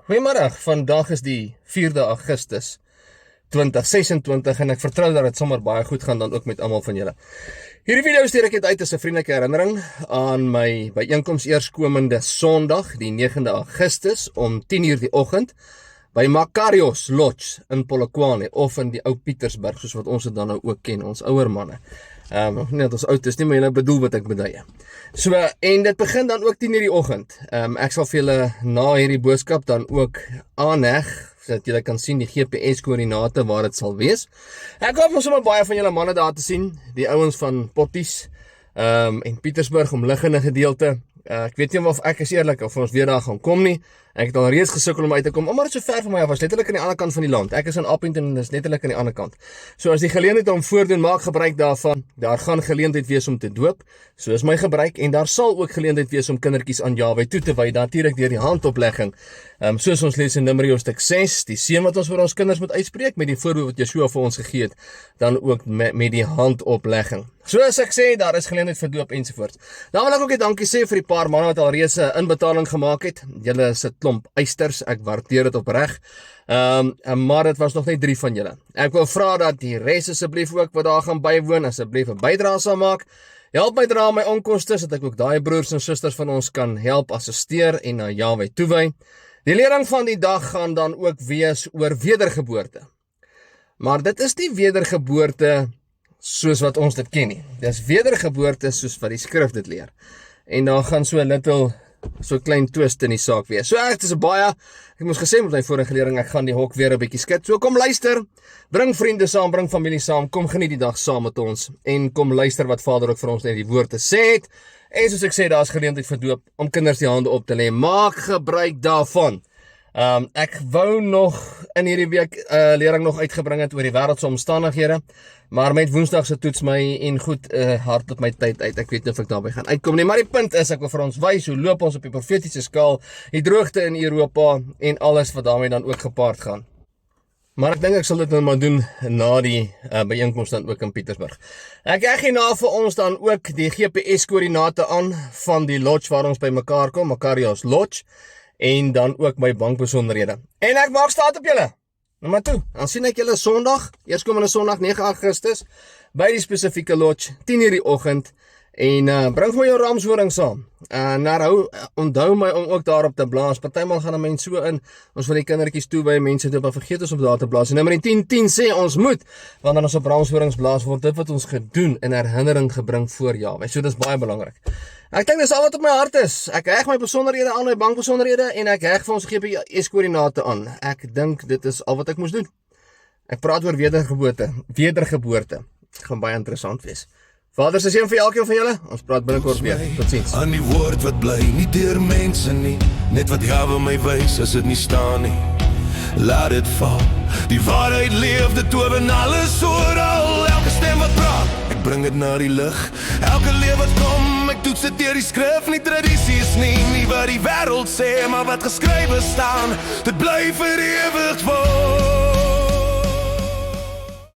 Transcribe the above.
Goeiemiddag, vandag is die 4de Augustus 2026 en ek vertrou dat dit sommer baie goed gaan dan ook met almal van julle. Hierdie video stuur ek uit as 'n vriendelike herinnering aan my byeenkoms eerskomende Sondag, die 9de Augustus om 10:00 die oggend by Makarios Lodge in Polokwane of in die Ou Pietersburg, soos wat ons dit dan nou ook ken, ons ouer manne. Nie dat ons oud is nie, maar julle bedoel wat ek bedoel. So, en dit begin dan ook 10:00 die oggend. Ek sal vir julle na hierdie boodskap dan ook aanheg, sodat julle kan sien die GPS-koördinate waar dit sal wees. Ek hoop ons sommer baie van julle manne daar te sien, die ouens van Potties en Pietersburg omliggende gedeelte. Ek weet nie of ek is eerlik of ons weer daar gaan kom nie. Ek het al reeds gesukkel om uit te kom, omdat dit so ver van my af was, letterlik aan die ander kant van die land. Ek is in Appington en dis letterlik aan die ander kant. So as die geleentheid om voordoen, maak gebruik daarvan. Daar gaan geleentheid wees om te doop, so is my gebruik, en daar sal ook geleentheid wees om kindertjies aan Jahwe toe te wy, natuurlik deur die handoplegging. Soos ons lees in Numeri hoofstuk 6, die seën wat ons vir ons kinders moet uitspreek, met die voorbeeld wat Yeshua vir ons gegee het, dan ook met die handoplegging. Soos ek sê, daar is geleentheid vir doop ensovoorts. Dan wil ek ook dankie sê vir die paar manne wat alreeds 'n inbetaling gemaak het. Julle is 'n klomp eisters, ek waardeer dit opreg. Maar dit was nog net 3 van julle. Ek wil vra dat die res asseblief ook wat daar gaan bywoon, asseblief 'n bydrae sal maak. Help my dra my onkoste, sodat ek ook daai broers en susters van ons kan help assisteer en na Jahwe toewy. Die lering van die dag gaan dan ook wees oor wedergeboorte. Maar dit is nie wedergeboorte soos wat ons dit ken nie. Dis wedergeboorte soos wat die skrif dit leer. En daar gaan so klein twist in die saak wees. So dit is baie, ek moes gesê met my vorige lering, ek gaan die hok weer 'n bietjie skit. So kom luister, bring vriende saam, bring familie saam, kom geniet die dag saam met ons, en kom luister wat Vader ook vir ons net die woord te sê het. En soos ek sê, daar is geleentheid vir doop, om kinders die hande op te lê. Maak gebruik daarvan. Ek wou nog in hierdie week lering nog uitgebring het oor die wêreldse omstandighede, maar met Woensdag se toets my en goed hard op my tyd uit. Ek weet nie of ek daarby gaan uitkom nie, maar die punt is, ek wil vir ons wys hoe loop ons op die profetiese skaal, die droogte in Europa en alles wat daarmee dan ook gepaard gaan. Maar ek dink ek sal dit nou maar doen na die byeenkoms dan ook in Pietersburg. Ek gee hierna vir ons dan ook die GPS-koördinate aan van die lodge waar ons by mekaar kom, Makarios Lodge, en dan ook my bankbesonderhede. En ek maak staat op julle. Nou maar toe, dan sien ek julle Sondag, eerskomende Sondag 9 Augustus, by die spesifieke lodge, 10:00 die oggend, en bring vir jou ramshoring saam. Onthou my om ook daarop te blaas. Partymal gaan 'n mens so in, ons wil die kindertjies toe by mense toe, maar vergeet ons om daar te blaas. En Numeri 10:10 sê ons moet, wanneer ons op ramshorings blaas, word dit wat ons gedoen in herinnering gebring voor Jahwe. So dis baie belangrik. Ek dink dis al wat op my hart is. Ek heg my besonderhede aan, my bankbesonderhede, en ek heg vir ons GPS-koördinate aan. Ek dink dit is al wat ek moes doen. Ek praat oor wedergeboorte. Dit gaan baie interessant wees. Vader, se seën vir elkeen van julle. Ons praat binnekort weer. Totsiens. Aan die woord wat bly, nie deur mense nie, net wat Jahwe my wys as dit nie staan nie. Laat dit val. Die waarheid leef, dit towen alles oral. Elke stem wat praat, ek bring dit na die lig. Elke lewe wat kom, ek toets dit deur die skrif. Nie tradisies nie wat die wêreld sê, maar wat geskrywe staan, dit bly vir ewig voor.